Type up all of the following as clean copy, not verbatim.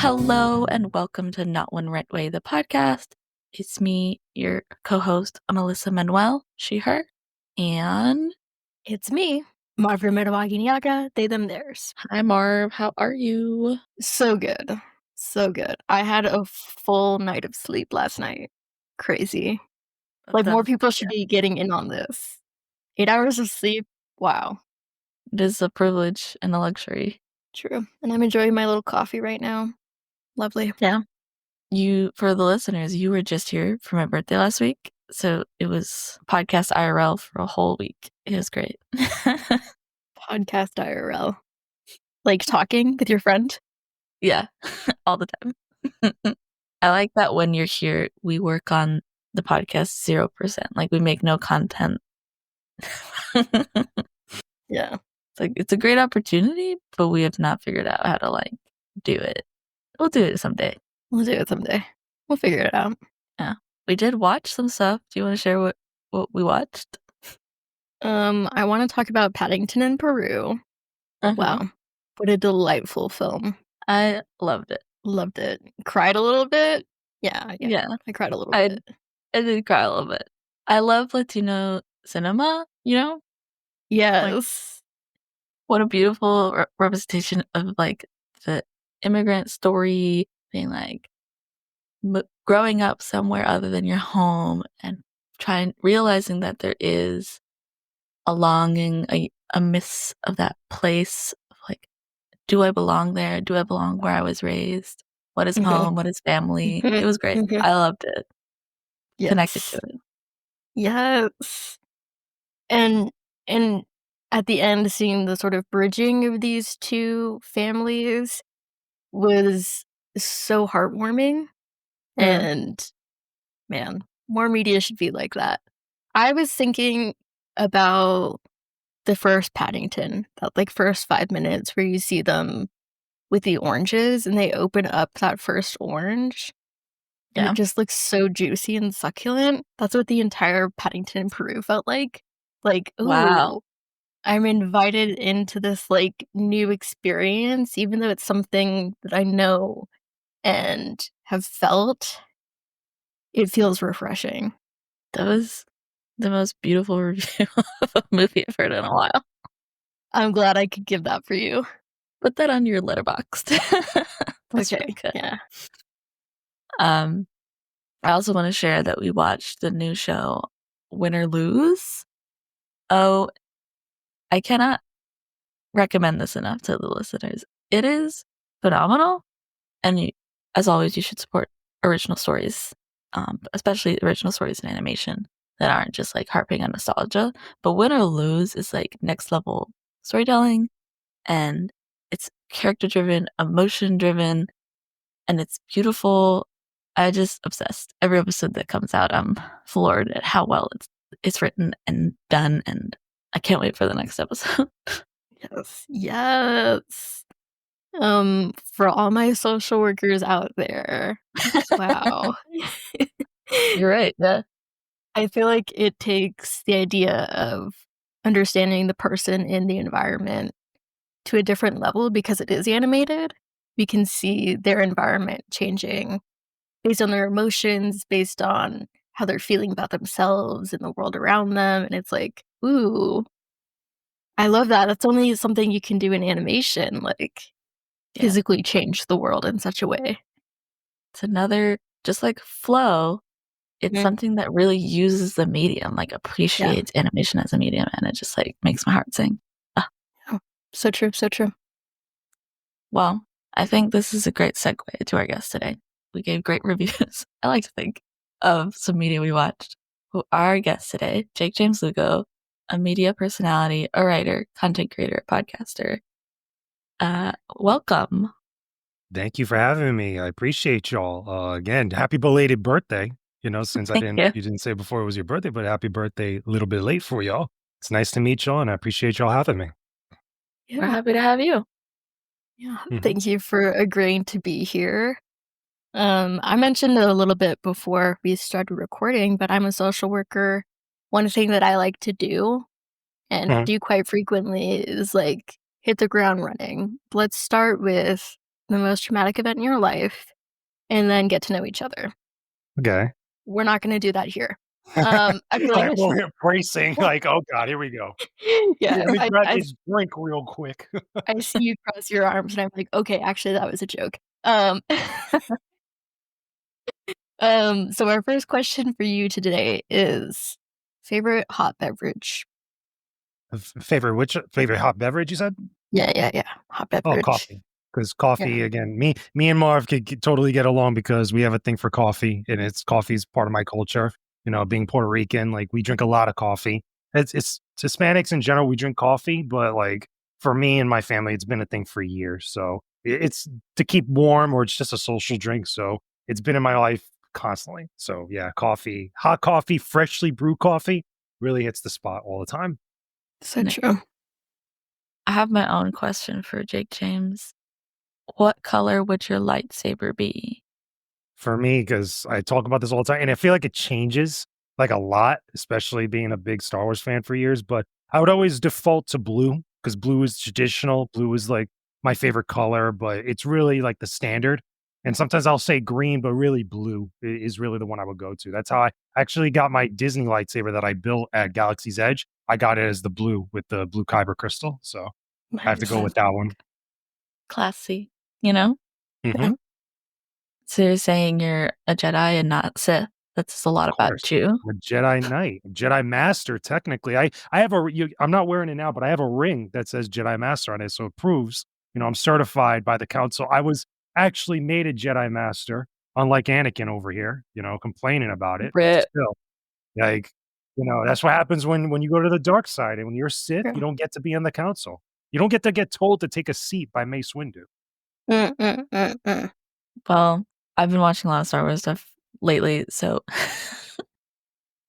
Hello and welcome to Not One Right Way, the podcast. It's me, your co-host, Melissa Manuel, she, her, and It's me, Marvin Medawaginiaga, they, them, theirs. hi Marv, how are you? So good. So good. I had a full night of sleep last night. Crazy. Like, more people should be getting in on this. 8 hours of sleep. Wow. It is a privilege and a luxury. True. And I'm enjoying my little coffee right now. Lovely. Yeah. For the listeners, you were just here for my birthday last week. So it was podcast IRL for a whole week. It was great. Podcast IRL. Like talking with your friend? Yeah, all the time. I like that when you're here, we work on the podcast 0%. Like, we make no content. Yeah. It's a great opportunity, but we have not figured out how to do it. We'll do it someday. We'll do it someday. We'll figure it out. Yeah. We did watch some stuff. Do you want to share what we watched? I want to talk about Paddington in Peru. Wow. What a delightful film. I loved it. Loved it. Cried a little bit. Yeah. I cried a little bit. I did cry a little bit. I love Latino cinema, Yes. What a beautiful representation of the immigrant story, being growing up somewhere other than your home and realizing that there is a longing, a miss of that place of do I belong there? Do I belong where I was raised? What is home? What is family? It was great. I loved it. Yes. Connected to it. Yes. And at the end, seeing the sort of bridging of these two families was so heartwarming. Yeah. And man, more media should be like that. I was thinking about the first Paddington, that first 5 minutes where you see them with the oranges and they open up that first orange. And it just looks so juicy and succulent. That's what the entire Paddington in Peru felt like. Wow. I'm invited into this new experience, even though it's something that I know and have felt. It feels refreshing. That was the most beautiful review of a movie I've heard in a while. I'm glad I could give that for you. Put that on your Letterboxd. That's okay. Really good. Yeah. I also want to share that we watched the new show Win or Lose. Oh, I cannot recommend this enough to the listeners. It is phenomenal, and as always, you should support original stories, especially original stories in animation that aren't just harping on nostalgia. But Win or Lose is next level storytelling, and it's character driven, emotion driven, and it's beautiful. I just obsessed. Every episode that comes out, I'm floored at how well it's written and done, and I can't wait for the next episode. Yes. For all my social workers out there, wow. You're right. Yeah. I feel like it takes the idea of understanding the person in the environment to a different level because it is animated. We can see their environment changing based on their emotions, based on how they're feeling about themselves and the world around them. And it's ooh, I love that. That's only something you can do in animation, physically change the world in such a way. It's another, just like Flow, it's something that really uses the medium, appreciates animation as a medium, and it just makes my heart sing. Oh, so true, so true. Well, I think this is a great segue to our guest today. We gave great reviews, I like to think, of some media we watched. Who are our guest today, Jakejames Lugo, a media personality, a writer, content creator, podcaster. Welcome. Thank you for having me. I appreciate y'all. Again, happy belated birthday. Since you didn't say before it was your birthday, but happy birthday a little bit late for y'all. It's nice to meet y'all, and I appreciate y'all having me. Yeah. We're happy to have you. Yeah, Thank you for agreeing to be here. I mentioned it a little bit before we started recording, but I'm a social worker. One thing that I like to do and do quite frequently is hit the ground running. Let's start with the most traumatic event in your life, and then get to know each other. Okay. We're not gonna do that here. I feel like Like, I we're should here bracing, like, "Oh god, here we go. yeah, Let me I grab I this drink real quick." I see you cross your arms, and I'm like, "Okay, actually, that was a joke." Um, so our first question for you today is favorite hot beverage? Favorite hot beverage you said? Yeah, hot Oh, beverage. coffee. Because Yeah, coffee again, me and Marv could totally get along because we have a thing for coffee, and it's coffee's part of my culture. You know, being Puerto Rican, like, we drink a lot of coffee. It's Hispanics in general, we drink coffee, but, like, for me and my family, it's been a thing for years, so it's to keep warm or it's just a social drink, so it's been in my life constantly. So, yeah, coffee, hot coffee, freshly brewed coffee really hits the spot all the time. so Nick, true. I have my own question for Jakejames. What color would your lightsaber be? For me, because I talk about this all the time, and I feel like it changes, like, a lot, especially being a big Star Wars fan for years, but I would always default to blue because blue is traditional, blue is, like, my favorite color, but it's really, like, the standard, and sometimes I'll say green, but really blue is really the one I would go to. That's how I actually got my Disney lightsaber that I built at Galaxy's Edge. I got it as the blue with the blue kyber crystal, so I have to go Nice. with that one. Classy, you know? Yeah, Mhm. So you're saying you're a Jedi and not Sith. That says a lot about Course. you. I'm a Jedi Knight, Jedi Master, technically. I have I'm not wearing it now, but I have a ring that says Jedi Master on it, so it proves, I'm certified by the council. I was actually made a Jedi Master, unlike Anakin over here, complaining about it. Rip. Still, like, that's what happens when you go to the dark side, and when you're Sith, you true. don't get to be on the council. You don't get to get told to take a seat by Mace Windu. Mm. Well, I've been watching a lot of Star Wars stuff lately, so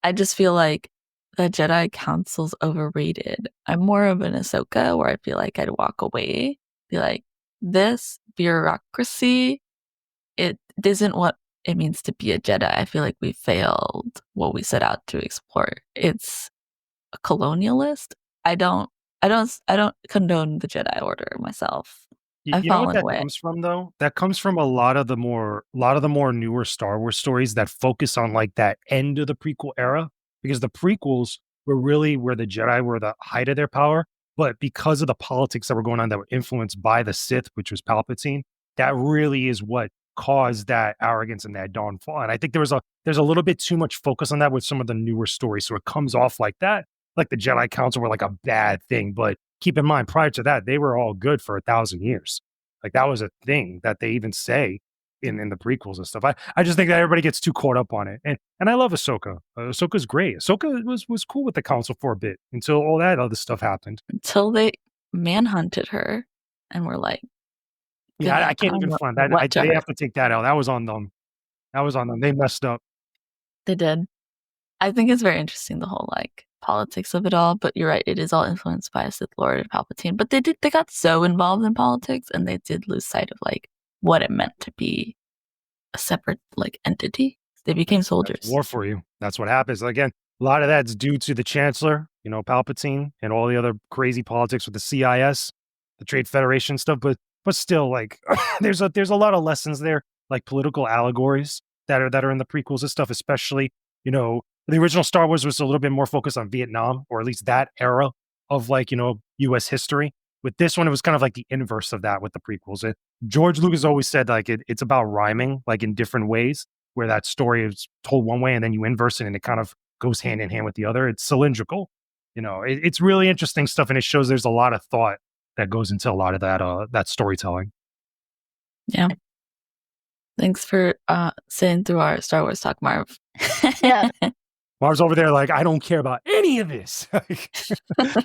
I just feel like the Jedi Council's overrated. I'm more of an Ahsoka where I feel like I'd walk away, be like, this bureaucracy, it isn't what it means to be a Jedi. I feel like we failed what we set out to explore. It's a colonialist. I don't I don't condone the Jedi Order myself. I've You know what fallen that away. comes from, though? That comes from a lot of the more newer Star Wars stories that focus on, like, that end of the prequel era, because the prequels were really where the Jedi were the height of their power, but because of the politics that were going on that were influenced by the Sith, which was Palpatine, that really is what caused that arrogance and that downfall, and I think there's a little bit too much focus on that with some of the newer stories, so it comes off like that, like the Jedi Council were, like, a bad thing, but keep in mind, prior to that, they were all good for 1,000 years. Like, that was a thing that they even say in the prequels and stuff. I just think that everybody gets too caught up on it, and I love Ahsoka. Ahsoka's great. Ahsoka was cool with the council for a bit until all that other stuff happened. Until they manhunted her and were like, Yeah, I gonna can't even find that. what to They her. have to take that out. That was on them. That was on them. They messed up. They did. I think it's very interesting, the whole like politics of it all, but you're right, it is all influenced by Sith Lord and Palpatine. But they got so involved in politics and they did lose sight of like what it meant to be a separate like entity. They became That's soldiers. war for you. That's what happens. Again, a lot of that's due to the chancellor, Palpatine, and all the other crazy politics with the CIS, the Trade Federation stuff. But still, like, there's a lot of lessons there, like political allegories that are in the prequels and stuff. Especially, the original Star Wars was a little bit more focused on Vietnam, or at least that era of, like, U.S. history. With this one, it was kind of like the inverse of that with the prequels. George Lucas always said, like, it's about rhyming, like, in different ways, where that story is told one way and then you inverse it and it kind of goes hand in hand with the other. It's cylindrical. It's really interesting stuff, and it shows there's a lot of thought that goes into a lot of that storytelling. Yeah. Thanks for sitting through our Star Wars talk, Marv. Yeah, Marv's over there like, I don't care about any of this.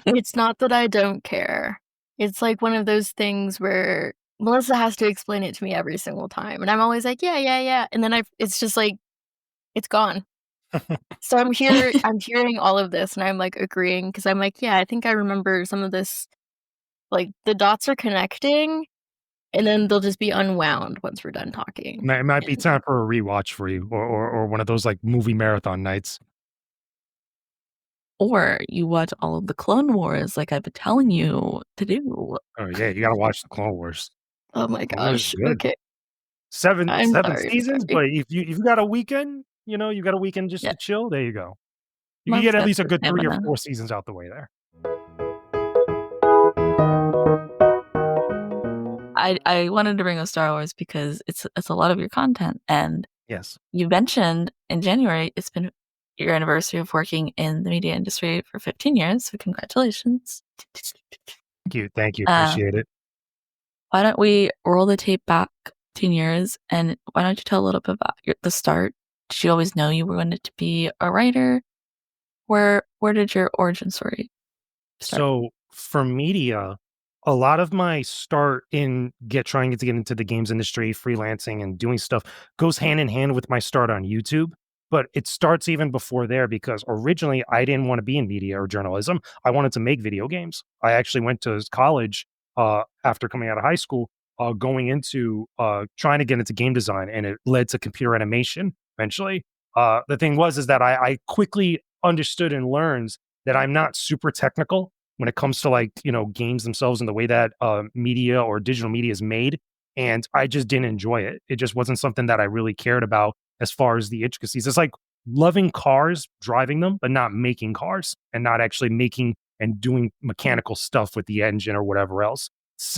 it's not that I don't care. It's like one of those things where Melissa has to explain it to me every single time, and I'm always like, "Yeah," and then it's just like, it's gone. So I'm hearing all of this, and I'm, like, agreeing because 'cause I'm like, "Yeah, I think I remember some of this." Like, the dots are connecting, and then they'll just be unwound once we're done talking, It might be and time for a rewatch for you, or one of those, like, movie marathon nights. Or you watch all of the Clone Wars like I've been telling you to do. Oh yeah, you got to watch the Clone Wars. Oh my It was gosh. good. Okay. 7 I'm 7 sorry, I'm seasons, sorry. but if you got a weekend, you got a weekend just Yeah, to chill, there you go. You can love's get at got least a the good 3 or stamina. 4 seasons out the way there. I wanted to bring up Star Wars because it's a lot of your content, and Yes. you mentioned in January it's been your anniversary of working in the media industry for 15 years, so congratulations. Thank you, Uh, appreciate it. why don't we roll the tape back 10 years, and why don't you tell a little bit about the start? Did you always know you wanted to be a writer? Where did your origin story start? So for media, a lot of my start in get trying to get into the games industry, freelancing and doing stuff goes hand in hand with my start on YouTube. But it starts even before there because originally I didn't want to be in media or journalism. I wanted to make video games. I actually went to college after coming out of high school, going into trying to get into game design, and it led to computer animation eventually. The thing was is that I quickly understood and learned that I'm not super technical when it comes to like, games themselves and the way that media or digital media is made. And I just didn't enjoy it. It just wasn't something that I really cared about as far as the intricacies. It's like loving cars, driving them, but not making cars and not actually making and doing mechanical stuff with the engine or whatever else.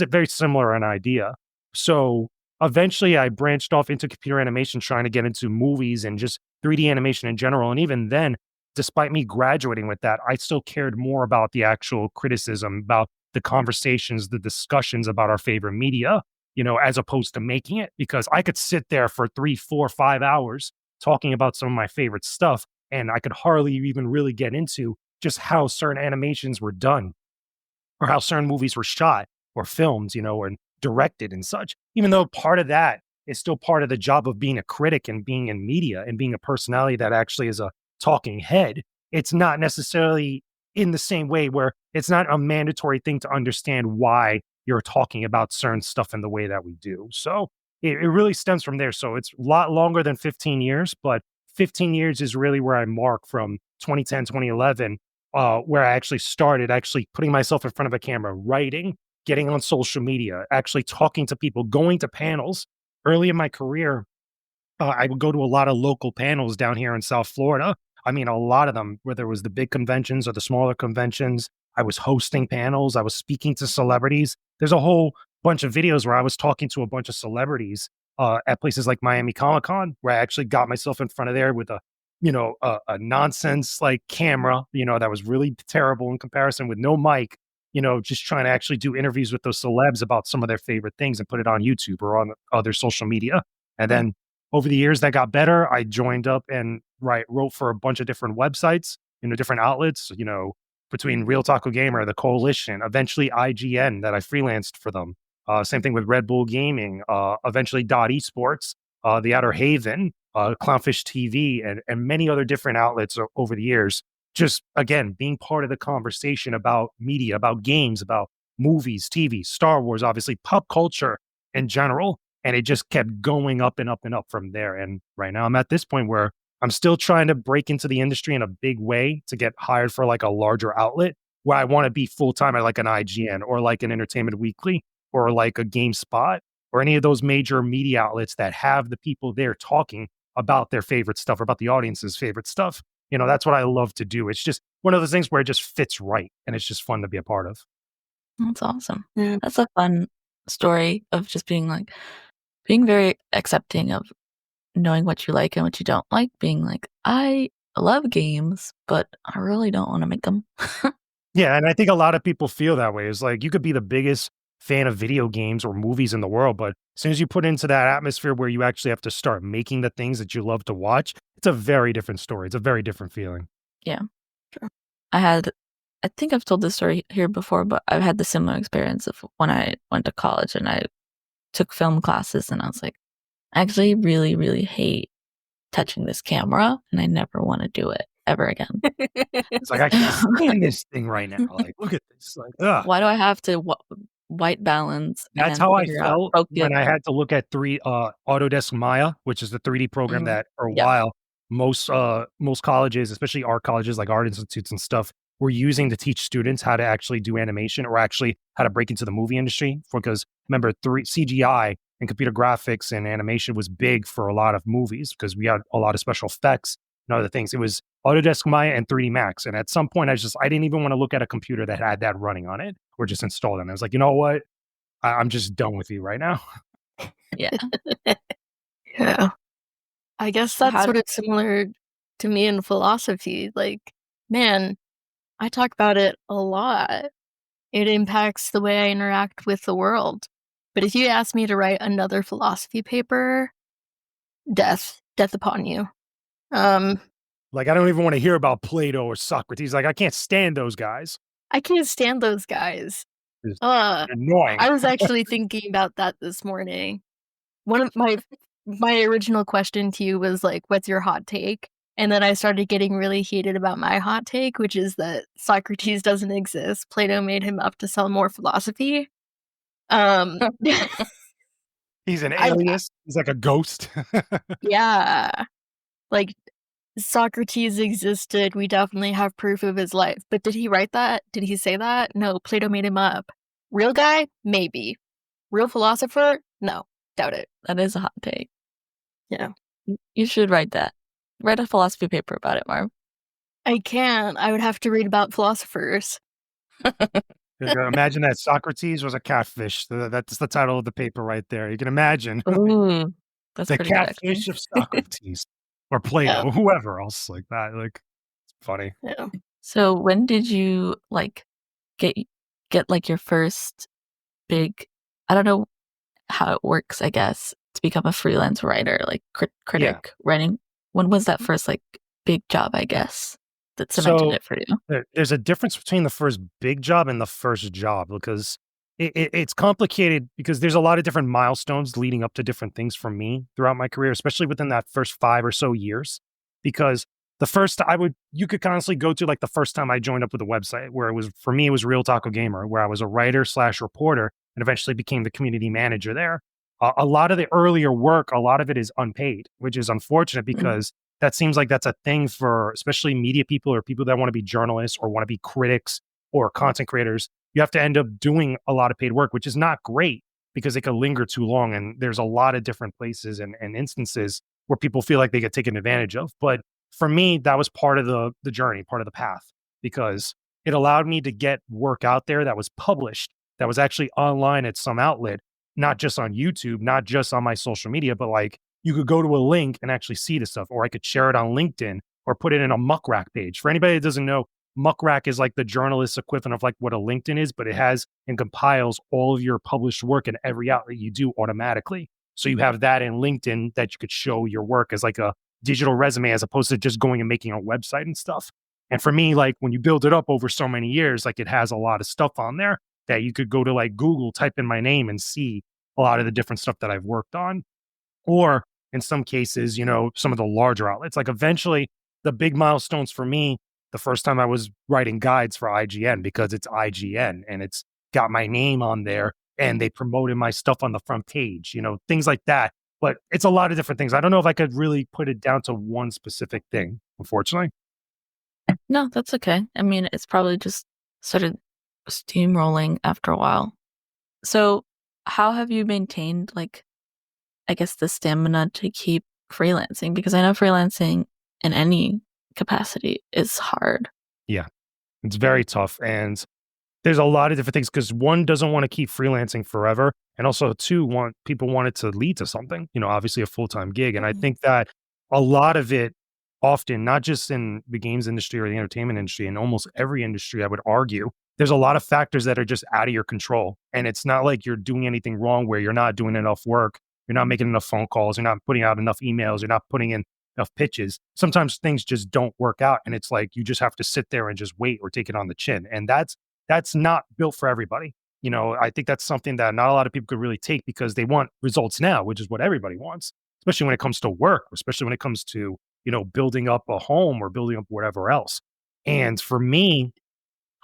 Very similar an idea. So eventually I branched off into computer animation, trying to get into movies and just 3D animation in general. And even then, despite me graduating with that, I still cared more about the actual criticism, about the conversations, the discussions about our favorite media, as opposed to making it, because I could sit there for 3, 4, 5 hours talking about some of my favorite stuff. And I could hardly even really get into just how certain animations were done or how certain movies were shot or filmed, and directed and such. Even though part of that is still part of the job of being a critic and being in media and being a personality that actually is a talking head, it's not necessarily in the same way where it's not a mandatory thing to understand why you're talking about certain stuff in the way that we do. So it really stems from there. So it's a lot longer than 15 years, but 15 years is really where I mark from 2010, 2011, where I actually started actually putting myself in front of a camera, writing, getting on social media, actually talking to people, going to panels. Early in my career, I would go to a lot of local panels down here in South Florida. I mean, a lot of them, whether it was the big conventions or the smaller conventions, I was hosting panels, I was speaking to celebrities. There's a whole bunch of videos where I was talking to a bunch of celebrities at places like Miami Comic Con, where I actually got myself in front of there with a nonsense like camera, that was really terrible in comparison with no mic, just trying to actually do interviews with those celebs about some of their favorite things and put it on YouTube or on other social media. And then over the years that got better. I joined up and wrote for a bunch of different websites, different outlets, between Real Taco Gamer, the Coalition, eventually IGN that I freelanced for them. Same thing with Red Bull Gaming, eventually Dot Esports, The Outer Haven, Clownfish TV, and many other different outlets over the years. Just again, being part of the conversation about media, about games, about movies, TV, Star Wars, obviously pop culture in general, and it just kept going up and up and up from there. And right now I'm at this point where I'm still trying to break into the industry in a big way to get hired for like a larger outlet where I want to be full time at like an IGN or like an Entertainment Weekly or like a GameSpot or any of those major media outlets that have the people there talking about their favorite stuff or about the audience's favorite stuff. That's what I love to do. It's just one of those things where it just fits right and it's just fun to be a part of. That's awesome. Yeah. That's a fun story of just being very accepting of knowing what you like and what you don't like, being like, I love games, but I really don't want to make them. Yeah, and I think a lot of people feel that way. It's like you could be the biggest fan of video games or movies in the world, but as soon as you put into that atmosphere where you actually have to start making the things that you love to watch, it's a very different story. It's a very different feeling. Yeah. True. I think I've told this story here before, but I've had the similar experience of when I went to college and I took film classes and I was like, I actually really, really hate touching this camera and I never want to do it ever again. It's like I can't stand this thing right now. Like, look at this. Like, ugh. Why do I have to white balance That's and how I figure out felt focus? when I had to look at Autodesk Maya, which is the 3D program Mm, that for a yeah. while most colleges, especially art colleges like art institutes and stuff, we're using to teach students how to actually do animation or actually how to break into the movie industry. Because remember, CGI and computer graphics and animation was big for a lot of movies because we had a lot of special effects and other things. It was Autodesk Maya and 3D Max. And at some point, I didn't even want to look at a computer that had that running on it or just installed it. I was like, you know what? I'm just done with you right now. Yeah. Yeah. I guess So that's how sort of similar to me in philosophy. Like, man, I talk about it a lot. It impacts the way I interact with the world. But if you ask me to write another philosophy paper, death upon you. Um, Like, I don't even want to hear about Plato or Socrates. Like, I can't stand those guys. I can't stand those guys. It's Uh, annoying. I was actually thinking about that this morning. One of my original question to you was like, "What's your hot take?" And then I started getting really heated about my hot take, which is that Socrates doesn't exist. Plato made him up to sell more philosophy. Um, He's an I alias. He's like a ghost. yeah, like Socrates existed. We definitely have proof of his life. But did he write that? Did he say that? No, Plato made him up. Real guy? Maybe. Real philosopher? No, doubt it. that is a hot take. Yeah. You should write that. Write a philosophy paper about it, Marv. I can't. I would have to read about philosophers. Imagine that Socrates was a catfish. That's the title of the paper right there. You can imagine Ooh, that's the pretty good, actually. catfish of Socrates or Yeah. Plato, whoever else like that. Like, it's funny. Yeah. So when did you like get get like your first big, I don't know how it works, I guess, to become a freelance writer, like Yeah. critic writing? When was that first like big job, I guess, that cemented So it for you? there's a difference between the first big job and the first job because it's complicated because there's a lot of different milestones leading up to different things for me throughout my career, especially within that first 5 or so years. Because the first you could constantly go to like the first time I joined up with a website where it was for me, it was Real Taco Gamer, where I was a writer slash reporter and eventually became the community manager there. A lot of the earlier work, a lot of it is unpaid, which is unfortunate Mm. because that seems like that's a thing for especially media people or people that want to be journalists or want to be critics or content creators. You have to end up doing a lot of paid work, which is not great because it could linger too long. And there's a lot of different places and instances where people feel like they get taken advantage of. But for me, that was part of the journey, part of the path, because it allowed me to get work out there that was published, that was actually online at some outlet, not just on YouTube, not just on my social media, but like you could go to a link and actually see the stuff, or I could share it on LinkedIn or put it in a Muckrack page. For anybody that doesn't know, Muckrack is like the journalist's equivalent of like what a LinkedIn is, but it has and compiles all of your published work in every outlet you do automatically. So you have that in LinkedIn that you could show your work as like a digital resume as opposed to just going and making a website and stuff. And for me, like when you build it up over so many years, like it has a lot of stuff on there that you could go to like Google, type in my name and see a lot of the different stuff that I've worked on. Or in some cases, some of the larger outlets. Like eventually, the big milestones for me, the first time I was writing guides for IGN because it's IGN and it's got my name on there and they promoted my stuff on the front page, things like that. But it's a lot of different things. I don't know if I could really put it down to one specific thing, unfortunately. No, that's okay. I mean, it's probably just started steamrolling after a while. So, how have you maintained, like, I guess, the stamina to keep freelancing? Because I know freelancing in any capacity is hard. Yeah, it's very tough. And there's a lot of different things because one doesn't want to keep freelancing forever. And also two, people want it to lead to something, obviously a full-time gig. And I Mhm. think that a lot of it often, not just in the games industry or the entertainment industry, in almost every industry, I would argue, there's a lot of factors that are just out of your control. And it's not like you're doing anything wrong where you're not doing enough work, you're not making enough phone calls, you're not putting out enough emails, you're not putting in enough pitches. Sometimes things just don't work out. And it's like you just have to sit there and just wait or take it on the chin. And that's not built for everybody. I think that's something that not a lot of people could really take because they want results now, which is what everybody wants, especially when it comes to work, especially when it comes to, building up a home or building up whatever else. And for me,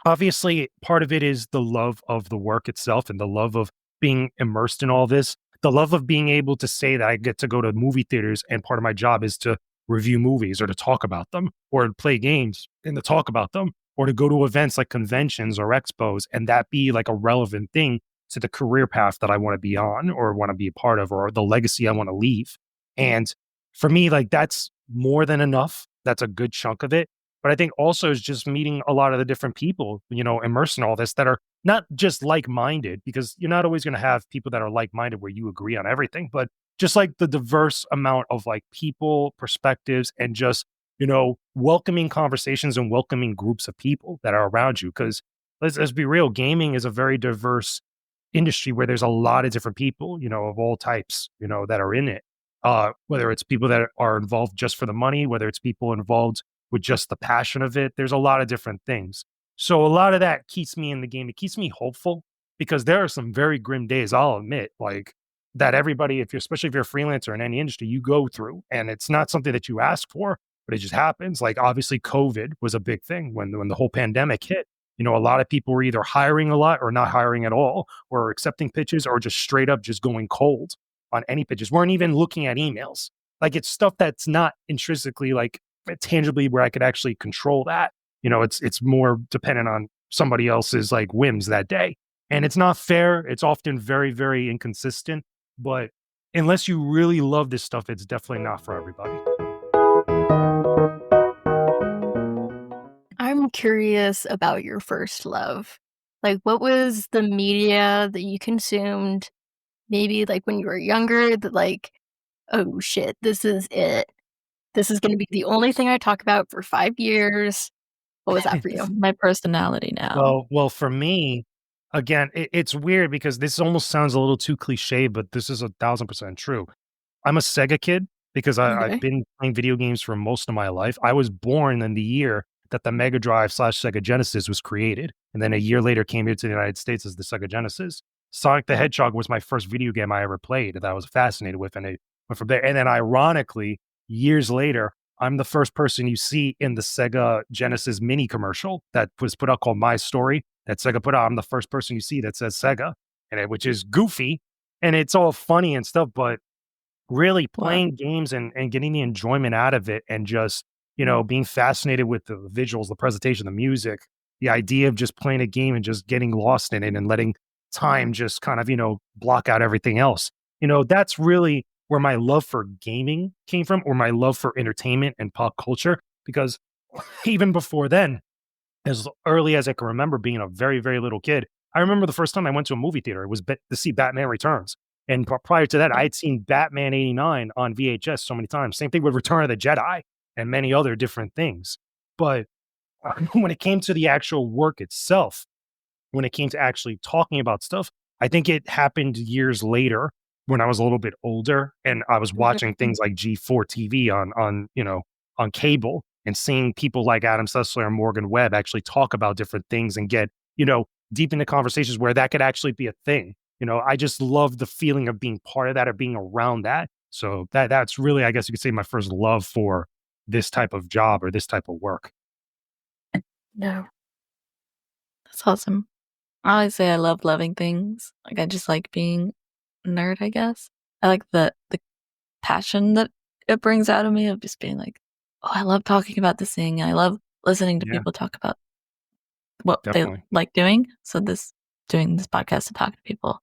obviously, part of it is the love of the work itself and the love of being immersed in all this, the love of being able to say that I get to go to movie theaters and part of my job is to review movies or to talk about them or play games and to talk about them. or to go to events like conventions or expos and that be like a relevant thing to the career path that I want to be on or want to be a part of or the legacy I want to leave. And for me, like that's more than enough. That's a good chunk of it. But I think also is just meeting a lot of the different people, immersed in all this that are not just like-minded, because you're not always going to have people that are like-minded where you agree on everything, but just like the diverse amount of like people, perspectives, and just, welcoming conversations and welcoming groups of people that are around you. Because let's be real, gaming is a very diverse industry where there's a lot of different people, of all types, that are in it. Whether it's people that are involved just for the money, whether it's people involved with just the passion of it, there's a lot of different things. So a lot of that keeps me in the game. It keeps me hopeful because there are some very grim days, I'll admit, like that everybody, especially if you're a freelancer in any industry, you go through, and it's not something that you ask for, but it just happens. Like obviously COVID was a big thing when the whole pandemic hit. A lot of people were either hiring a lot or not hiring at all, or accepting pitches or just straight up just going cold on any pitches, weren't even looking at emails. Like it's stuff that's not intrinsically like tangibly where I could actually control that. It's more dependent on somebody else's like whims that day. And it's not fair. It's often very, very inconsistent. But unless you really love this stuff, it's definitely not for everybody. I'm curious about your first love. Like, what was the media that you consumed, maybe like when you were younger, that like, oh shit, this is it. This is going to be the only thing I talk about for 5 years. What was that for This you? is my personality now. Well, for me, again, it's weird because this almost sounds a little too cliche, but this is 1,000% true. I'm a Sega kid because I've Okay. been playing video games for most of my life. I was born in the year that the Mega Drive / Sega Genesis was created. And then a year later came here to the United States as the Sega Genesis. Sonic the Hedgehog was my first video game I ever played that I was fascinated with. And it went from there. And then ironically, years later, I'm the first person you see in the Sega Genesis mini commercial that was put out called My Story that Sega put out. I'm the first person you see that says Sega in it, which is goofy and it's all funny and stuff, but really What? playing games and getting the enjoyment out of it and just, being fascinated with the visuals, the presentation, the music, the idea of just playing a game and just getting lost in it and letting time just kind of, block out everything else. That's really where my love for gaming came from, or my love for entertainment and pop culture. Because even before then, as early as I can remember being a very, very little kid, I remember the first time I went to a movie theater, it was to see Batman Returns. And prior to that, I had seen Batman '89 on VHS so many times. Same thing with Return of the Jedi and many other different things. But when it came to the actual work itself, when it came to actually talking about stuff, I think it happened years later when I was a little bit older and I was watching Mhm. things like G4 TV on cable and seeing people like Adam Sessler and Morgan Webb actually talk about different things and get, deep into conversations where that could actually be a thing. I just love the feeling of being part of that or being around that. So that's really, I guess you could say, my first love for this type of job or this type of work. No. That's awesome. I always say I love loving things. Like I just like being a nerd, I guess. I like the passion that it brings out of me of just being like, oh, I love talking about this thing. I love listening to Yeah, people talk about what they definitely. like doing. So doing this podcast to talk to people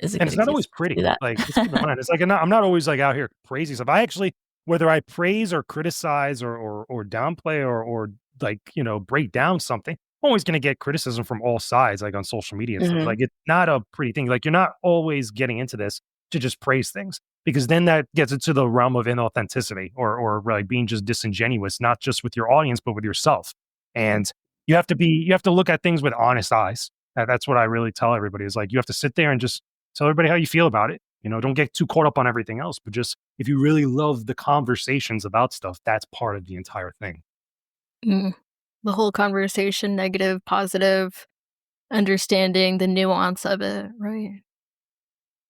is a And good it's not always excuse to do pretty. Like, let's keep in that. mind, it's like I'm not always like out here praising stuff. I actually, whether I praise or criticize or downplay or like, break down something, I'm always gonna get criticism from all sides, like on social media and stuff. Mhm. Like it's not a pretty thing. Like you're not always getting into this to just praise things because then that gets into the realm of inauthenticity or like being just disingenuous, not just with your audience, but with yourself. And you have to look at things with honest eyes. That's what I really tell everybody is like you have to sit there and just tell everybody how you feel about it. Don't get too caught up on everything else, but just if you really love the conversations about stuff, that's part of the entire thing. Mm. The whole conversation, negative, positive, understanding the nuance of it, right?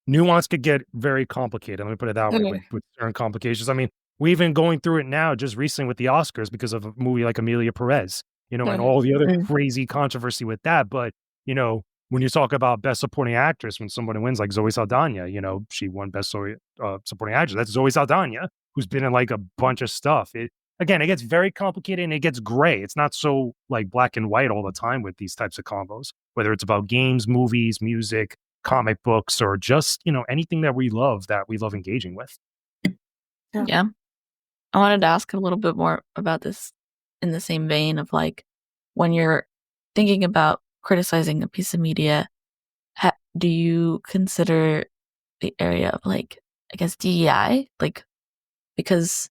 Nuance could get very complicated. Let me put it that way Mm. with certain complications. I mean, we've been going through it now just recently with the Oscars because of a movie like Amelia Perez, and Mm. all the other Mm. crazy controversy with that. But, when you talk about best supporting actress, when somebody wins like Zoe Saldana, she won best supporting actress. That's Zoe Saldana, who's been in like a bunch of stuff. again, it gets very complicated and it gets gray. It's not so like black and white all the time with these types of combos, whether it's about games, movies, music, comic books, or just, anything that we love engaging with. Yeah. Yeah. I wanted to ask a little bit more about this in the same vein of like when you're thinking about criticizing a piece of media, do you consider the area of like, I guess, DEI? Like, because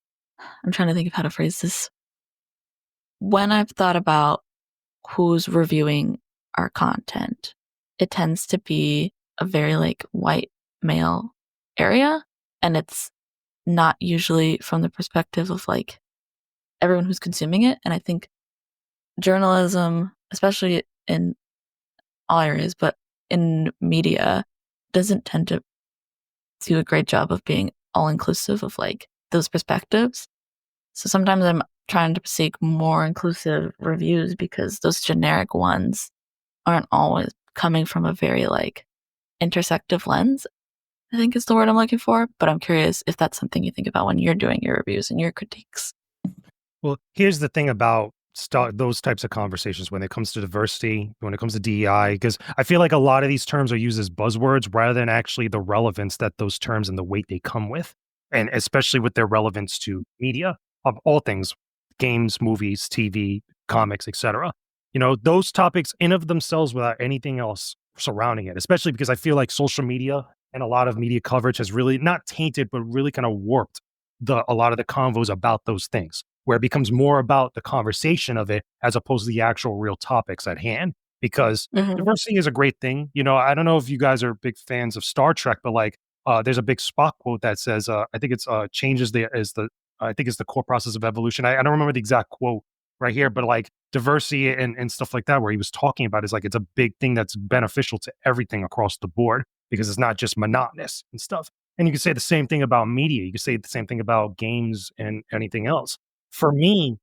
I'm trying to think of how to phrase this. When I've thought about who's reviewing our content, it tends to be a very like white male area. And it's not usually from the perspective of like everyone who's consuming it. And I think journalism, especially in all areas, but in media, doesn't tend to do a great job of being all inclusive of like those perspectives. So sometimes I'm trying to seek more inclusive reviews because those generic ones aren't always coming from a very like intersective lens, I think is the word I'm looking for. But I'm curious if that's something you think about when you're doing your reviews and your critiques. Well, here's the thing about those types of conversations when it comes to diversity, when it comes to DEI, because I feel like a lot of these terms are used as buzzwords rather than actually the relevance that those terms and the weight they come with, and especially with their relevance to media of all things, games, movies, TV, comics, etc. Those topics in of themselves without anything else surrounding it, especially because I feel like social media and a lot of media coverage has really not tainted, but really kind of warped a lot of the convos about those things where it becomes more about the conversation of it as opposed to the actual real topics at hand. Because Mhm. diversity is a great thing. I don't know if you guys are big fans of Star Trek, but like, there's a big Spock quote that says, I think it's changes the is the I think it's the core process of evolution. I don't remember the exact quote right here, but like diversity and stuff like that, where he was talking about is like it's a big thing that's beneficial to everything across the board because it's not just monotonous and stuff. And you can say the same thing about media. You can say the same thing about games and anything else. For me,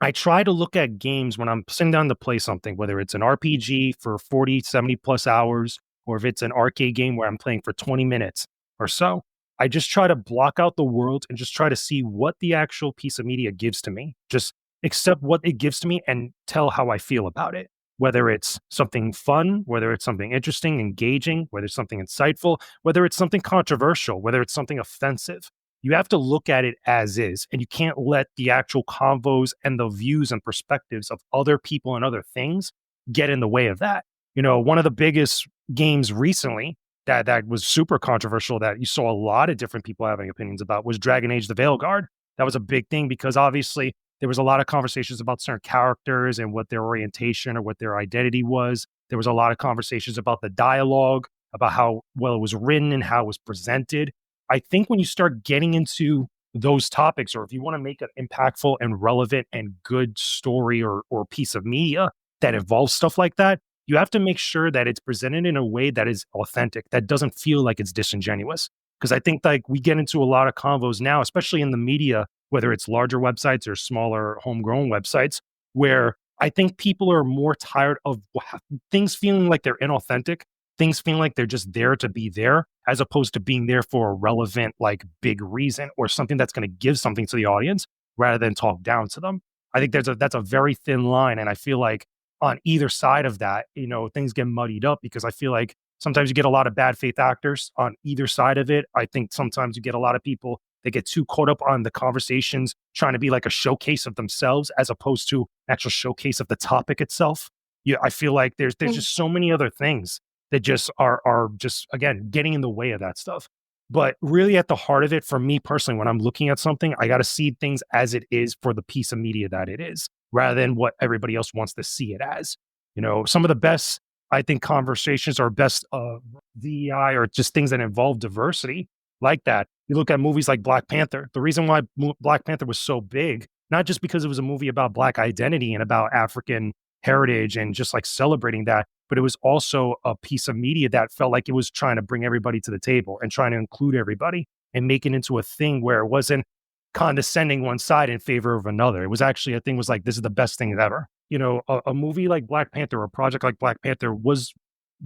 I try to look at games when I'm sitting down to play something, whether it's an RPG for 40, 70 plus hours, or if it's an arcade game where I'm playing for 20 minutes or so. I just try to block out the world and just try to see what the actual piece of media gives to me. Just accept what it gives to me and tell how I feel about it. Whether it's something fun, whether it's something interesting, engaging, whether it's something insightful, whether it's something controversial, whether it's something offensive. You have to look at it as is, and you can't let the actual convos and the views and perspectives of other people and other things get in the way of that. One of the biggest games recently that was super controversial that you saw a lot of different people having opinions about was Dragon Age: The Veilguard. That was a big thing because obviously there was a lot of conversations about certain characters and what their orientation or what their identity was. There was a lot of conversations about the dialogue, about how well it was written and how it was presented. I think when you start getting into those topics, or if you want to make an impactful and relevant and good story or piece of media that involves stuff like that, you have to make sure that it's presented in a way that is authentic, that doesn't feel like it's disingenuous. Because I think like we get into a lot of convos now, especially in the media, whether it's larger websites or smaller homegrown websites, where I think people are more tired of things feeling like they're inauthentic, things feeling like they're just there to be there, as opposed to being there for a relevant, like big reason or something that's going to give something to the audience rather than talk down to them. I think that's a very thin line. And I feel like on either side of that, things get muddied up because I feel like sometimes you get a lot of bad faith actors on either side of it. I think sometimes you get a lot of people that get too caught up on the conversations trying to be like a showcase of themselves as opposed to actual showcase of the topic itself. Yeah, I feel like there's Mm. just so many other things that just are just again getting in the way of that stuff. But really at the heart of it, for me personally, when I'm looking at something, I got to see things as it is for the piece of media that it is, rather than what everybody else wants to see it as. Some of the best, I think, conversations or best DEI or just things that involve diversity like that. You look at movies like Black Panther. The reason why Black Panther was so big, not just because it was a movie about Black identity and about African heritage and just like celebrating that, but it was also a piece of media that felt like it was trying to bring everybody to the table and trying to include everybody and make it into a thing where it wasn't condescending one side in favor of another. It was actually a thing was like, this is the best thing ever. A movie like Black Panther or a project like Black Panther was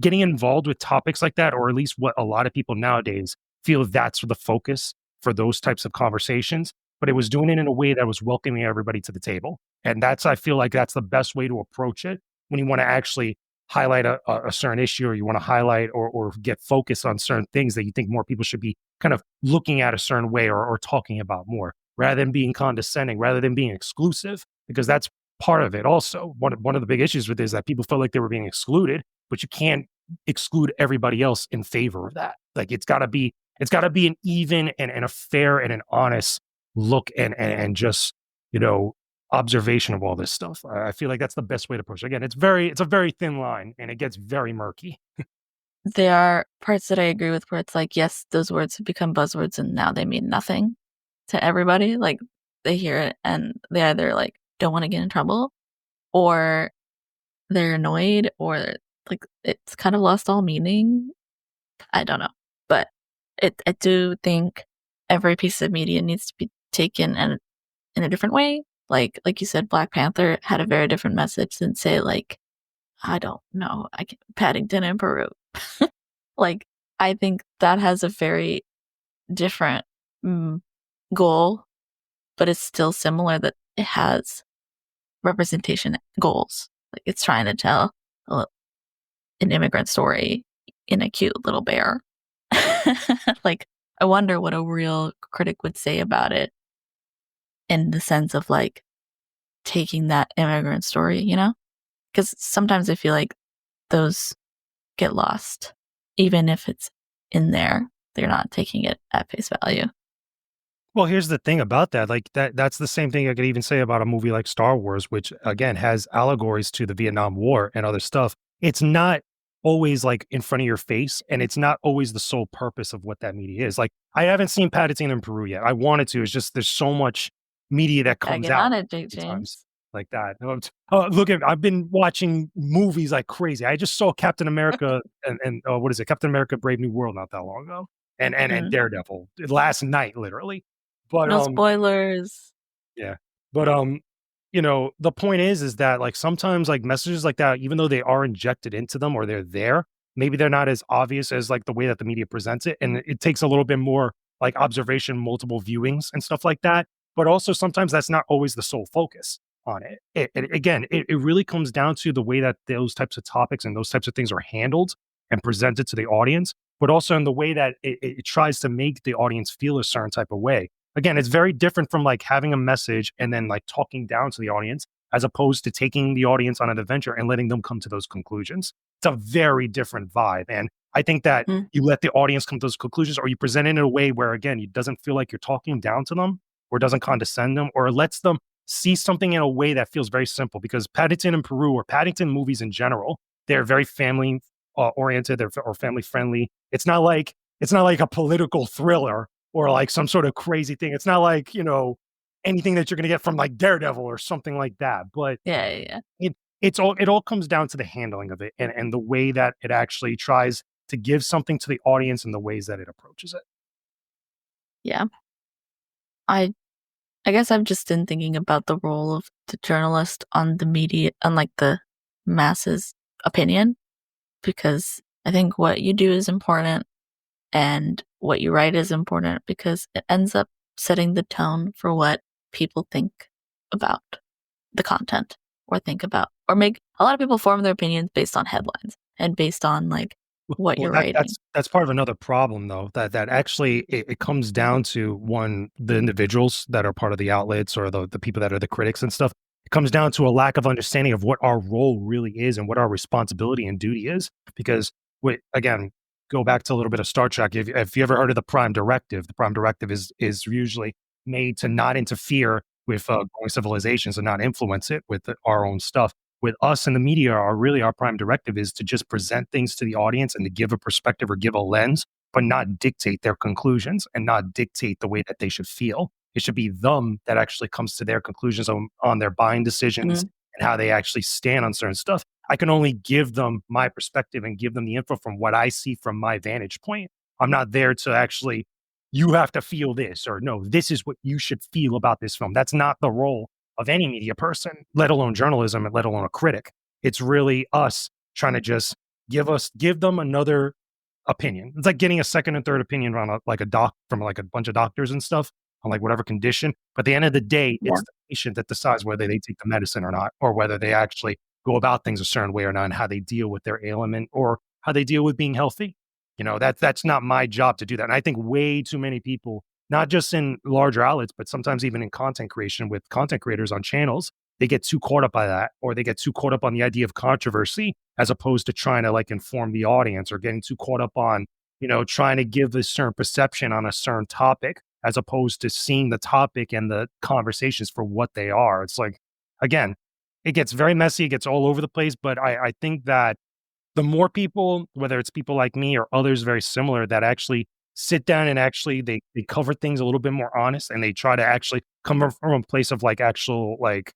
getting involved with topics like that, or at least what a lot of people nowadays feel that's the focus for those types of conversations. but it was doing it in a way that was welcoming everybody to the table. And I feel like that's the best way to approach it when you want to actually highlight a certain issue, or you want to highlight or get focused on certain things that you think more people should be kind of looking at a certain way, or talking about more, rather than being condescending, rather than being exclusive, because that's part of it. Also, one of the big issues with it is that people felt like they were being excluded, but you can't exclude everybody else in favor of that. Like it's got to be an even and a fair and an honest look, and just, you know, observation of all this stuff. I feel like that's the best way to approach it. Again, it's a very thin line, and it gets very murky. There are parts that I agree with where it's like, yes, those words have become buzzwords and now they mean nothing to everybody. Like they hear it and they either like don't want to get in trouble, or they're annoyed, or like it's kind of lost all meaning. I don't know. But I do think every piece of media needs to be taken in a different way. Like you said, Black Panther had a very different message than, say, like, I don't know, Paddington in Peru. Like, I think that has a very different goal, but it's still similar that it has representation goals. Like, it's trying to tell an immigrant story in a cute little bear. Like, I wonder what a real critic would say about it, in the sense of like taking that immigrant story, you know? Because sometimes I feel like those get lost, even if it's in there, they're not taking it at face value. Well, here's the thing about that. Like that's the same thing I could even say about a movie like Star Wars, which again has allegories to the Vietnam War and other stuff. It's not always like in front of your face, and it's not always the sole purpose of what that media is. Like I haven't seen Paddington in Peru yet. I wanted to. It's just there's so much media that Gotta comes get out on it, Jake sometimes James. like that. Look at I've been watching movies like crazy. I just saw Captain America and what is it? Captain America: Brave New World not that long ago, and Mm. Daredevil last night, literally. But, No spoilers. yeah. But, the point is that, like, sometimes, like, messages like that, even though they are injected into them or they're there, maybe they're not as obvious as, like, the way that the media presents it, and it takes a little bit more, like, observation, multiple viewings, and stuff like that. But also sometimes that's not always the sole focus on it. It really comes down to the way that those types of topics and those types of things are handled and presented to the audience, but also in the way that it tries to make the audience feel a certain type of way. Again, it's very different from like having a message and then like talking down to the audience, as opposed to taking the audience on an adventure and letting them come to those conclusions. It's a very different vibe. And I think that Mm. you let the audience come to those conclusions, or you present it in a way where, again, it doesn't feel like you're talking down to them, or doesn't condescend them, or lets them see something in a way that feels very simple. Because Paddington in Peru, or Paddington movies in general, they're very family oriented, or family friendly. It's not like a political thriller or like some sort of crazy thing. It's not like, anything that you're going to get from like Daredevil or something like that. But Yeah, yeah, yeah. it all comes down to the handling of it, and the way that it actually tries to give something to the audience and the ways that it approaches it. Yeah. I I guess I've just been thinking about the role of the journalist on the media, on like the masses' opinion, because I think what you do is important and what you write is important, because it ends up setting the tone for what people think about the content, or think about, or make a lot of people form their opinions based on headlines and based on like what Well, you're that writing. that's part of another problem though, that actually it comes down to, one, the individuals that are part of the outlets, or the people that are the critics and stuff. It comes down to a lack of understanding of what our role really is and what our responsibility and duty is. Because again, go back to a little bit of Star Trek. If you ever heard of the Prime Directive is usually made to not interfere with growing civilizations and not influence it with our own stuff. With us in the media, our prime directive is to just present things to the audience and to give a perspective or give a lens, but not dictate their conclusions and not dictate the way that they should feel. It should be them that actually comes to their conclusions on their buying decisions Mm. and how they actually stand on certain stuff. I can only give them my perspective and give them the info from what I see from my vantage point. I'm not there to actually, you have to feel this, or no, this is what you should feel about this film. That's not the role of any media person, let alone journalism, and let alone a critic. It's really us trying to just give them another opinion. It's like getting a second and third opinion on like a doc from like a bunch of doctors and stuff. on like whatever condition. But at the end of the day, Yeah. it's the patient that decides whether they take the medicine or not, or whether they actually go about things a certain way or not, and how they deal with their ailment or how they deal with being healthy. That's not my job to do that. And I think way too many people, not just in larger outlets, but sometimes even in content creation with content creators on channels, they get too caught up by that, or they get too caught up on the idea of controversy as opposed to trying to like inform the audience, or getting too caught up on, trying to give a certain perception on a certain topic as opposed to seeing the topic and the conversations for what they are. It's like, again, it gets very messy, it gets all over the place. But I think that the more people, whether it's people like me or others very similar, that actually sit down and actually they cover things a little bit more honest, and they try to actually come from a place of like actual like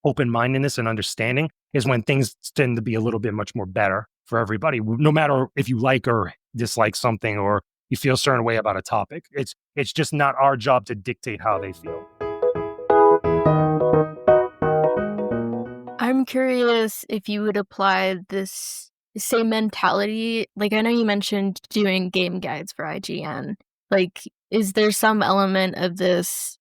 open-mindedness and understanding, is when things tend to be a little bit much more better for everybody, no matter if you like or dislike something, or you feel a certain way about a topic. It's just not our job to dictate how they feel. I'm curious if you would apply this same mentality. Like, I know you mentioned doing game guides for IGN. Like, is there some element of this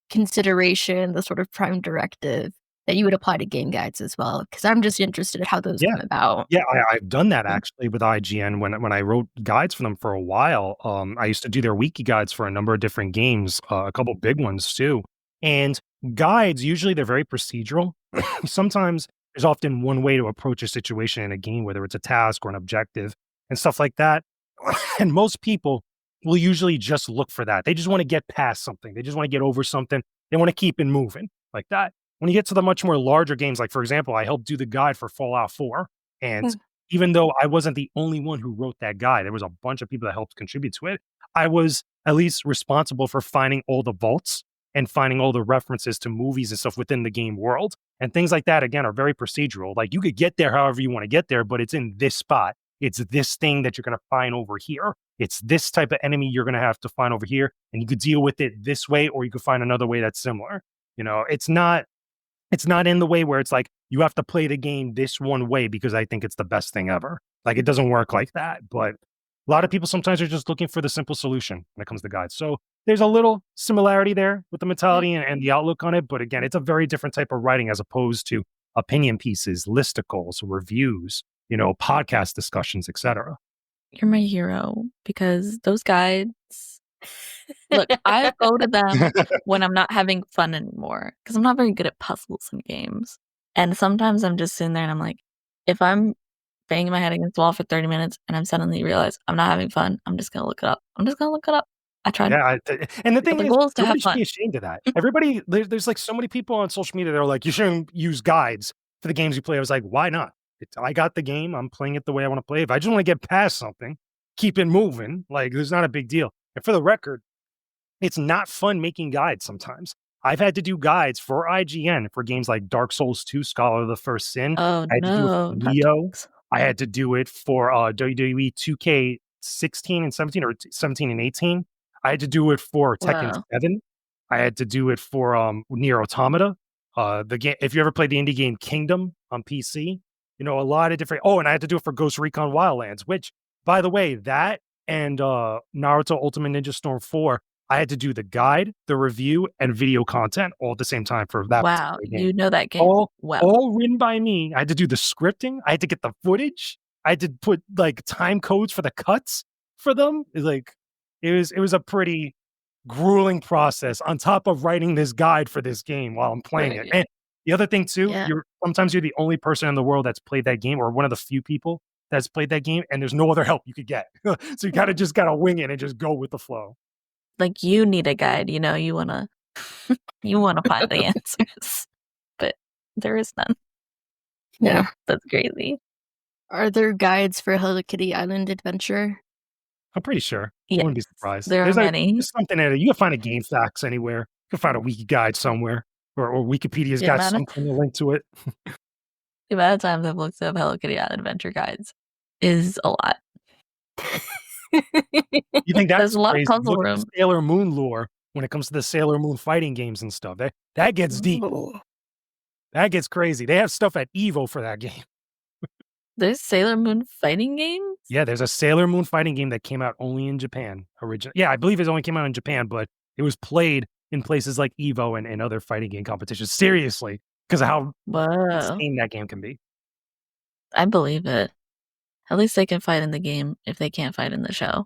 consideration, the sort of prime directive, that you would apply to game guides as well? Because I'm just interested in how those Yeah. come about. Yeah, I've done that Yeah. actually with IGN when I wrote guides for them for a while. I used to do their wiki guides for a number of different games, a couple big ones too. And guides, usually they're very procedural. Sometimes there's often one way to approach a situation in a game, whether it's a task or an objective and stuff like that. And most people will usually just look for that. They just want to get past something. They just want to get over something. They want to keep it moving like that. When you get to the much more larger games, like for example, I helped do the guide for Fallout 4. And Mm. even though I wasn't the only one who wrote that guide, there was a bunch of people that helped contribute to it. I was at least responsible for finding all the vaults and finding all the references to movies and stuff within the game world. And things like that, again, are very procedural. Like you could get there however you want to get there, but it's in this spot. It's this thing that you're going to find over here. It's this type of enemy you're going to have to find over here. And you could deal with it this way, or you could find another way that's similar. It's not in the way where it's like you have to play the game this one way because I think it's the best thing ever. Like it doesn't work like that. But a lot of people sometimes are just looking for the simple solution when it comes to guides. So there's a little similarity there with the Yeah. mentality and the outlook on it. But again, it's a very different type of writing as opposed to opinion pieces, listicles, reviews, podcast discussions, etc. You're my hero because those guides. Look, I go to them when I'm not having fun anymore because I'm not very good at puzzles and games. And sometimes I'm just sitting there and I'm like, if I'm banging my head against the wall for 30 minutes and I'm suddenly realize I'm not having fun, I'm just gonna look it up. I'm just gonna look it up. I tried. Yeah, and the But thing the is, goal is to have nobody should fun. be ashamed of that. Everybody, there's like so many people on social media that are like, you shouldn't use guides for the games you play. I was like, why not? I got the game. I'm playing it the way I want to play. If I just want to get past something, keep it moving. Like, there's not a big deal. And for the record, it's not fun making guides sometimes. I've had to do guides for IGN for games like Dark Souls 2, Scholar of the First Sin. Oh I had to do it no, for not Neo. dogs. I had to do it for WWE 2K16 and 17, or 17 and 18. I had to do it for Tekken Wow. 7. I had to do it for Nier Automata. The game, if you ever played the indie game Kingdom on PC, a lot of different. Oh, and I had to do it for Ghost Recon Wildlands, which, by the way, that and Naruto Ultimate Ninja Storm 4, I had to do the guide, the review, and video content all at the same time for that Wow, particular game. you know that game All well. all written by me. I had to do the scripting. I had to get the footage. I had to put like time codes for the cuts for them. It was a pretty grueling process on top of writing this guide for this game while I'm playing it. Right. And the other thing too, Yeah. you're the only person in the world that's played that game, or one of the few people that's played that game, and there's no other help you could get. So you kind of just gotta wing it and just go with the flow. Like you need a guide, you wanna you wanna find the answers. But there is none. Yeah. That's crazy. Are there guides for Hello Kitty Island Adventure? I'm pretty sure. I Yes, wouldn't be surprised. there are many. There's something in it. You can find a game facts anywhere. You can find a wiki guide somewhere, or Wikipedia's The got amount of something to link to it. the amount of times I've looked up Hello Kitty Island Adventure guides is a lot. You think There's that's a lot of crazy? puzzle Look at the room. Sailor Moon lore when it comes to the Sailor Moon fighting games and stuff. That gets deep. Ooh. That gets crazy. They have stuff at Evo for that game. There's Sailor Moon fighting games? Yeah, there's a Sailor Moon fighting game that came out only in Japan originally. Yeah, I believe it only came out in Japan, but It was played in places like Evo and other fighting game competitions. Seriously, because of how Whoa. insane that game can be. I believe it. At least they can fight in the game if they can't fight in the show.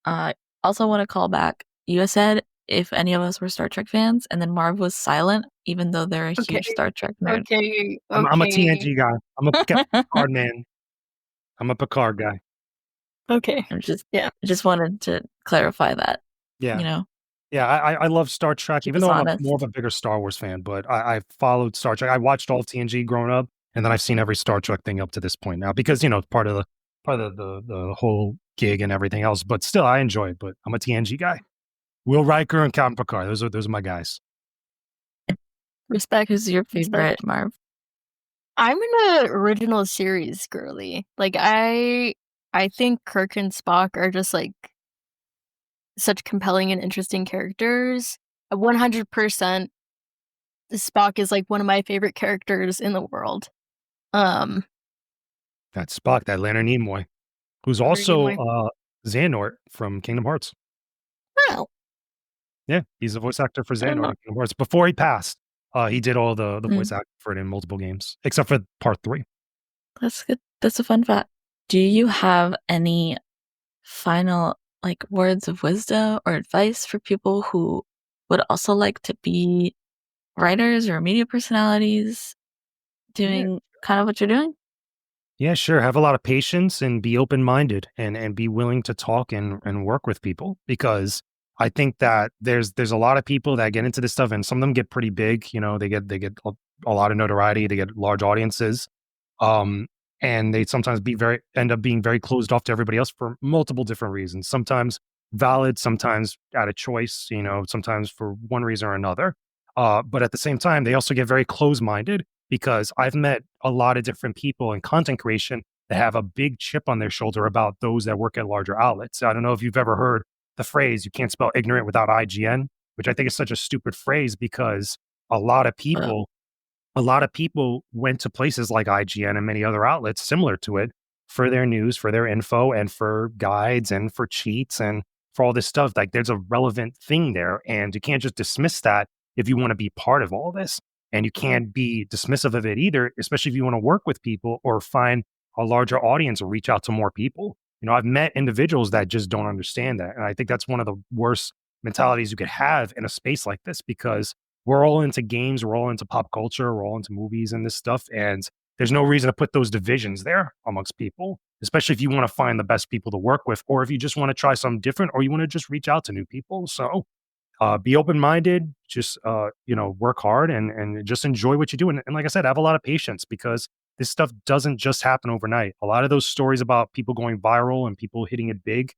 I also want to call back. You said if any of us were Star Trek fans, and then Marv was silent, even though they're a Okay, huge Star Trek nerd. okay, I'm a okay, TNG guy. I'm a Picard man. I'm a Picard guy. okay. I'm Yeah. just wanted to clarify that, Yeah. you know, Yeah, I love Star Trek, keep even us though I'm more of honest. a bigger Star Wars fan, but I followed Star Trek. I watched all of TNG growing up, and then I've seen every Star Trek thing up to this point now because, it's part of the whole gig and everything else, but still, I enjoy it, but I'm a TNG guy. Will Riker and Captain Picard, those are my guys. Respect, Who's your respect. favorite, Marv? I'm an original series girly. Like I think Kirk and Spock are just like such compelling and interesting characters. 100% Spock is like one of my favorite characters in the world. Um, That's Spock, that Leonard Nimoy, who's Leonard also, Nimoy. Xehanort from Kingdom Hearts. Wow, Yeah, he's a voice actor for I don't Xehanort know. in Kingdom Hearts. Before he passed, he did all the voice Mm, acting for it in multiple games, except for part 3. that's good. That's a fun fact. Do you have any final like words of wisdom or advice for people who would also like to be writers or media personalities Yeah. doing kind of what you're doing? Yeah, sure. Have a lot of patience and be open-minded and be willing to talk and work with people because I think that there's a lot of people that get into this stuff and some of them get pretty big, they get a lot of notoriety, they get large audiences. Um, and they sometimes end up being very closed off to everybody else for multiple different reasons. Sometimes valid, sometimes out of choice, sometimes for one reason or another. But at the same time, they also get very closed-minded because I've met a lot of different people in content creation that have a big chip on their shoulder about those that work at larger outlets. I don't know if you've ever heard the phrase, you can't spell ignorant without IGN, which I think is such a stupid phrase because a lot of Uh, people a lot of people went to places like IGN and many other outlets similar to it for their news, for their info, and for guides and for cheats and for all this stuff. Like there's a relevant thing there. And you can't just dismiss that if you want to be part of all this. And you can't be dismissive of it either, especially if you want to work with people or find a larger audience or reach out to more people. I've met individuals that just don't understand that. And I think that's one of the worst mentalities you could have in a space like this because we're all into games, we're all into pop culture, we're all into movies and this stuff. And there's no reason to put those divisions there amongst people, especially if you want to find the best people to work with, or if you just want to try something different, or you want to just reach out to new people. So be open minded, just work hard and just enjoy what you do. And like I said, have a lot of patience because this stuff doesn't just happen overnight. A lot of those stories about people going viral and people hitting it big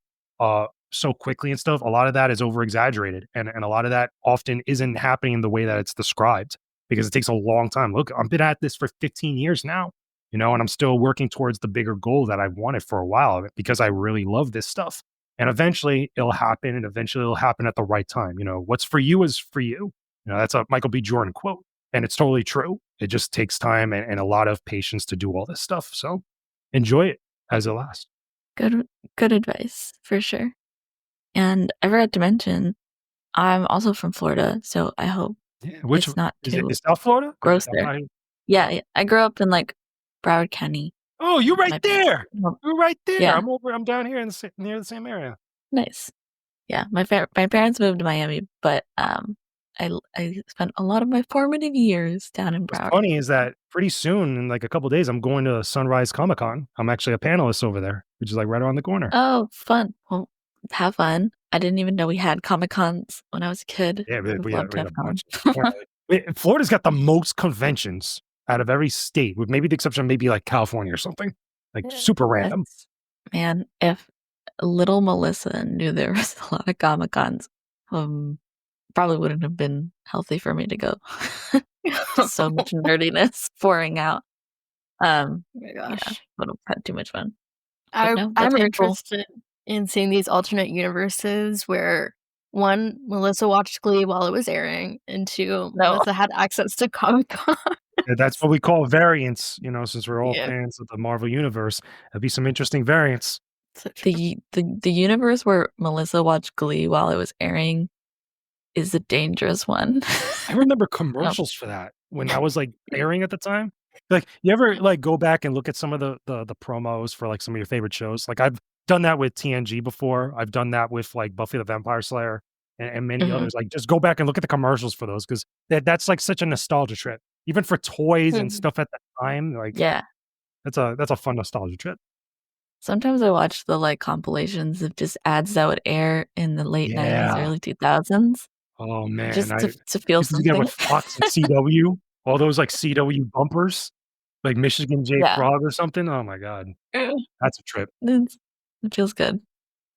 so quickly and stuff, a lot of that is over exaggerated. And a lot of that often isn't happening in the way that it's described because it takes a long time. Look, I've been at this for 15 years now, and I'm still working towards the bigger goal that I've wanted for a while because I really love this stuff. And eventually it'll happen and eventually it'll happen at the right time. What's for you is for you. That's a Michael B. Jordan quote. And it's totally true. It just takes time and a lot of patience to do all this stuff. So enjoy it as it lasts. good good advice for sure. And I forgot to mention, I'm also from Florida, so I hope Yeah. Which it's not is it? too Is South Florida? gross I'm there. not Yeah, yeah, I grew up in like Broward County. Oh, you're right My there. well, You're right there. yeah, I'm down here near the same area. nice. Yeah, my parents moved to Miami, but I spent a lot of my formative years down in What's Broward. funny is that pretty soon, in like a couple days, I'm going to Sunrise Comic Con. I'm actually a panelist over there, which is like right around the corner. Oh, fun. Well, have fun. I didn't even know we had Comic Cons when I was a kid. Yeah, I would have we loved to had have a gone. bunch. Apparently, Florida's got the most conventions out of every state, with maybe the exception of maybe like California or something, like yeah. super random. That's man, if little Melissa knew there was a lot of Comic Cons, probably wouldn't have been healthy for me to go. Just so much nerdiness pouring out. Oh my Yeah, gosh. would have had too much fun. But I no, that's I'm very cool. interested in seeing these alternate universes where one, Melissa watched Glee while it was airing, and two, No, Melissa had access to Comic Con. Yeah, that's what we call variants, since we're all Yeah, fans of the Marvel Universe. There'll be some interesting variants. so true. the universe where Melissa watched Glee while it was airing is a dangerous one. I remember Um, commercials for that when that was, like, airing at the time. Like, you ever, like, go back and look at some of the promos for, like, some of your favorite shows? Like, I've done that with TNG before. I've done that with, like, Buffy the Vampire Slayer and many mhm, others. Like, just go back and look at the commercials for those 'cause that's, like, such a nostalgia trip. Even for toys and Mhm. stuff at the time, like, yeah. that's a fun nostalgia trip. Sometimes I watch the, like, compilations of just ads that would air in the late '90s, Yeah. early 2000s Oh, man, just I to feel used to do that with something. Fox and CW, all those, like, CW bumpers, like Michigan J. Yeah. Frog or something. Oh my god. That's a trip. It's it feels good.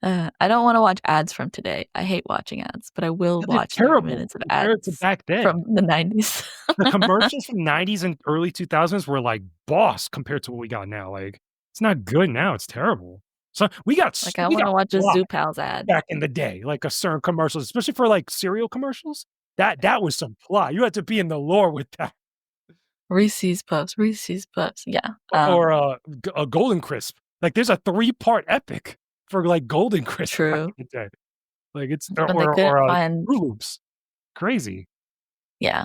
I don't wanna watch ads from today. I hate watching ads, but I will Yeah, they're watch 30 terrible minutes of compared to ads back then. from the '90s. The commercials from '90s and early 2000s were, like, boss compared to what we got now, like, it's not good now, it's terrible. So, Like, I we wanna got watch a fly Zoo Pals ad. back in the day, like, a certain commercials, especially for, like, cereal commercials. That was some fly, you had to be in the lore with that. Reese's Puffs, Reese's Puffs, yeah, Or, a Golden Crisp. Like, there's a three-part epic for, like, Golden Crisp back true. in the day. Like, it's When they couldn't find Froot Loops. Crazy. yeah.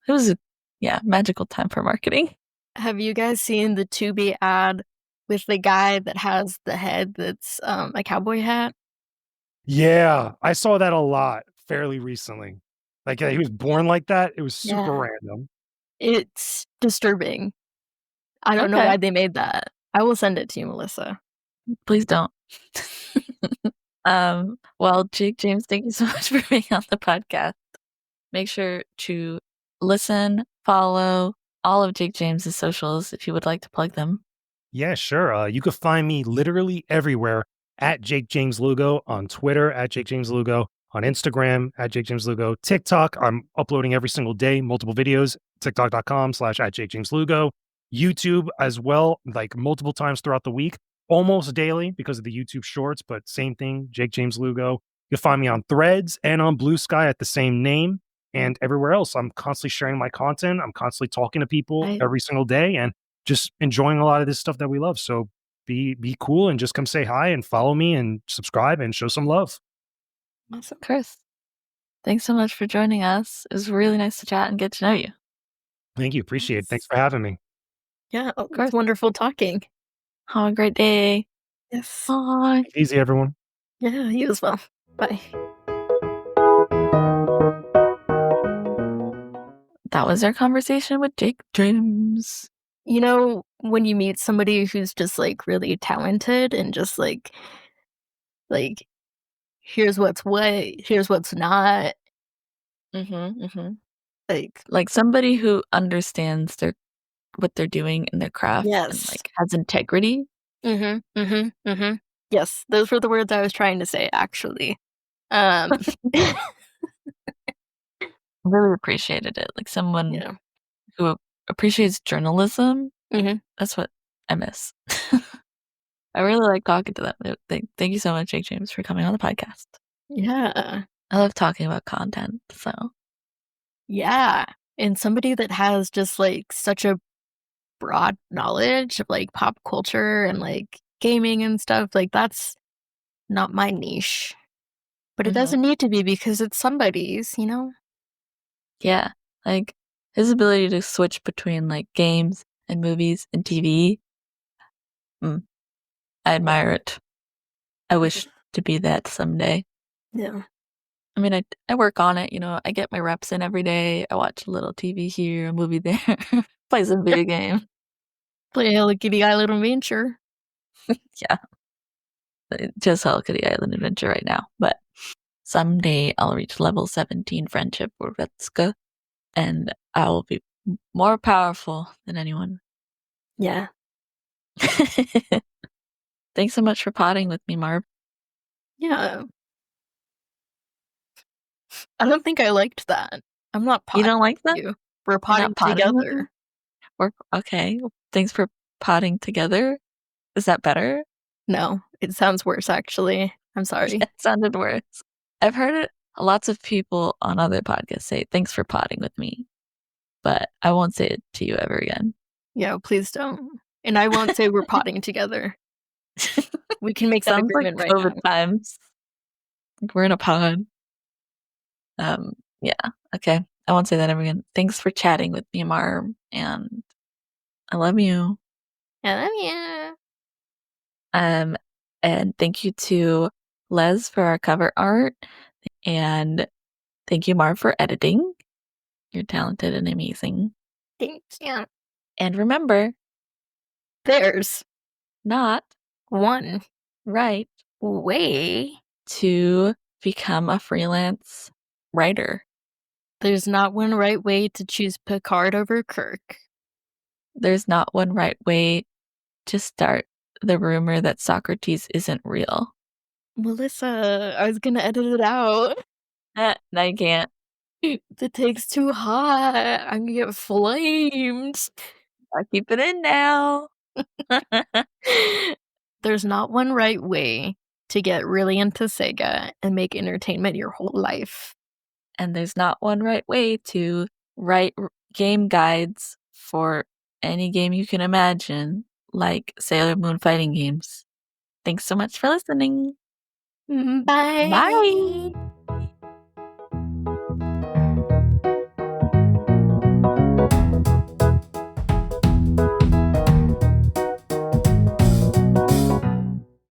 It was a yeah, magical time for marketing. Have you guys seen the Tubi ad with the guy that has the head that's, a cowboy hat? Yeah, I saw that a lot fairly recently. Like, he was born like that, it was super Yeah. random. It's disturbing. I don't know Okay, why they made that. I will send it to you, Melissa. please don't. Well, Jakejames, thank you so much for being on the podcast. Make sure to listen, follow all of Jakejames's socials if you would like to plug them. Yeah, sure. You can find me literally everywhere at Jake James Lugo on Twitter at Jake James Lugo on Instagram at Jake James Lugo. TikTok, I'm uploading every single day, multiple videos. TikTok.com/ at Jake James Lugo. YouTube as well, like multiple times throughout the week, almost daily because of the YouTube shorts, but same thing, Jake James Lugo. You'll find me on Threads and on Blue Sky at the same name. And everywhere else, I'm constantly sharing my content. I'm constantly talking to people I every single day. And just enjoying a lot of this stuff that we love. So be cool and just come say hi and follow me and subscribe and show some love. awesome. Chris, thanks so much for joining us. It was really nice to chat and get to know you. Thank you. Appreciate it. Thanks Yes. for having me. Yeah, Of it was course. wonderful talking. Have a great day. Yes. Bye. Take it easy, everyone. Yeah, you as well. Bye. That was our conversation with Jake James. You know, when you meet somebody who's just, like, really talented and just, like, here's what's not, Mhm. like Like somebody who understands what they're doing in their craft and yes. like has integrity. Mhm, mhm, mhm. Yes, those were the words I was trying to say, actually. Um, Really appreciated it. Like someone yeah. who appreciates journalism. Mhm. That's what I miss. I really like talking to them. Thank you so much, Jake James, for coming on the podcast. Yeah. I love talking about content. So Yeah, and somebody that has just, like, such a broad knowledge of, like, pop culture and, like, gaming and stuff, like, that's not my niche, but it mhm. doesn't need to be because it's somebody's, you know? Yeah, like his ability to switch between like games and movies and TV. Mm, I admire it. I wish to be that someday. Yeah. I mean, I work on it, I get my reps in every day. I watch a little TV here, a movie there, play some video game. Play Hello Kitty Island Adventure. Yeah, just Hello Kitty Island Adventure right now. But someday I'll reach level 17 friendship with Retsuka, and I will be more powerful than anyone. Yeah. Thanks so much for potting with me, Marv. Yeah. I don't think I liked that. I'm not You potting don't like with that? you. We're You're not potting potting with me? together. Okay. Thanks for potting together. Is that better? No, it sounds worse, actually. I'm Yeah, sorry. it sounded worse. I've heard it lots of people on other podcasts say, "Thanks for potting with me," but I won't say it to you ever again. Yeah, please don't. And I won't say we're potting together. We can make that Sounds like agreement right COVID now. times. Like we're in a pod. Yeah, okay. I won't say that ever again. Thanks for chatting with me, Mar, and I love you. I love you. And thank you to Les for our cover art, and thank you, Mar, for editing. You're talented and amazing. Thank you. And remember, There's not one right way. to become a freelance writer. There's not one right way to choose Picard over Kirk. There's not one right way to start the rumor that Socrates isn't real. Melissa, I was gonna edit it out. No, you can't. The take's too hot. I'm gonna get flamed. I'll keep it in now. There's not one right way to get really into Sega and make entertainment your whole life. And there's not one right way to write game guides for any game you can imagine, like Sailor Moon fighting games. Thanks so much for listening. Bye. Bye.